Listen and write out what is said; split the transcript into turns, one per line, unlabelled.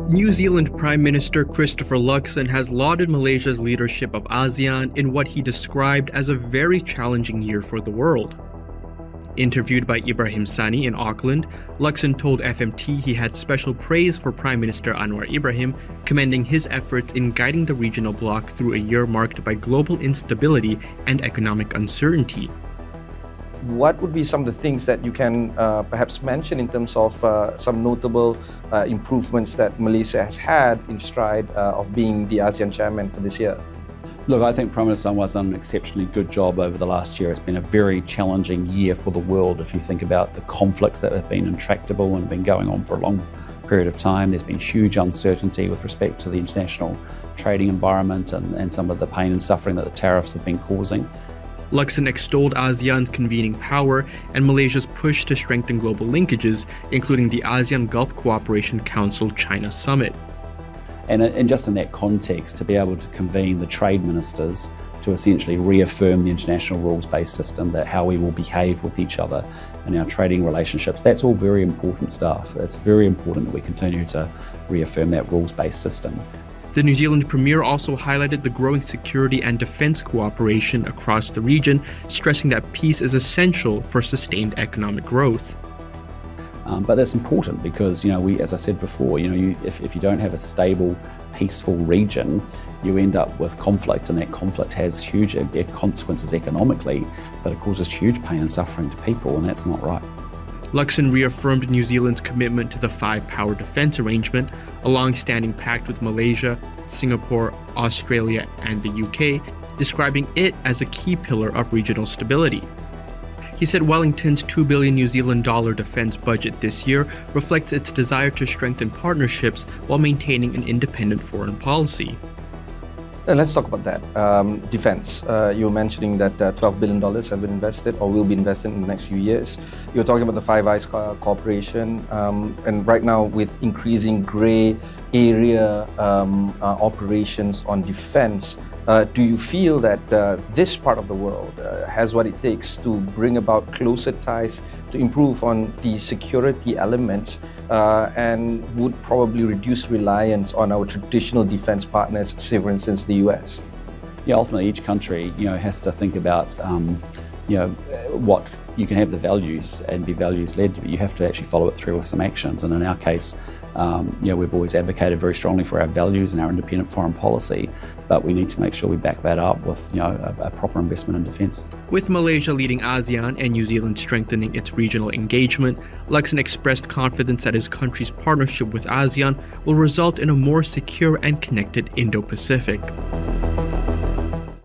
New Zealand Prime Minister Christopher Luxon has lauded Malaysia's leadership of ASEAN in what he described as a very challenging year for the world. Interviewed by Ibrahim Sani in Auckland, Luxon told FMT he had special praise for Prime Minister Anwar Ibrahim, commending his efforts in guiding the regional bloc through a year marked by global instability and economic uncertainty.
What would be some of the things that you can perhaps mention in terms of some notable improvements that Malaysia has had in stride of being the ASEAN chairman for this year?
Look, I think Prime Minister Anwar's done an exceptionally good job over the last year. It's been a very challenging year for the world. If you think about the conflicts that have been intractable and been going on for a long period of time, there's been huge uncertainty with respect to the international trading environment and some of the pain and suffering that the tariffs have been causing.
Luxon extolled ASEAN's convening power and Malaysia's push to strengthen global linkages, including the ASEAN Gulf Cooperation Council China Summit.
And just in that context, to be able to convene the trade ministers to essentially reaffirm the international rules-based system, that how we will behave with each other in our trading relationships, that's all very important stuff. It's very important that we continue to reaffirm that rules-based system.
The New Zealand Premier also highlighted the growing security and defence cooperation across the region, stressing that peace is essential for sustained economic growth.
But that's important because, as I said before, if you don't have a stable, peaceful region, you end up with conflict, and that conflict has huge consequences economically, but it causes huge pain and suffering to people, and that's not right.
Luxon reaffirmed New Zealand's commitment to the five-power defence arrangement, a long-standing pact with Malaysia, Singapore, Australia, and the UK, describing it as a key pillar of regional stability. He said Wellington's $2 billion New Zealand dollar defence budget this year reflects its desire to strengthen partnerships while maintaining an independent foreign policy.
Let's talk about that. Defense. You were mentioning that $12 billion have been invested or will be invested in the next few years. You're talking about the Five Eyes cooperation, and right now with increasing grey area operations on defense, do you feel that this part of the world has what it takes to bring about closer ties, to improve on the security elements, and would probably reduce reliance on our traditional defense partners, say for instance the US?
Yeah, ultimately each country has to think about what you can have the values and be values led, but you have to actually follow it through with some actions. And in our case, we've always advocated very strongly for our values and our independent foreign policy, but we need to make sure we back that up with a proper investment in defence.
With Malaysia leading ASEAN and New Zealand strengthening its regional engagement, Luxon expressed confidence that his country's partnership with ASEAN will result in a more secure and connected Indo-Pacific.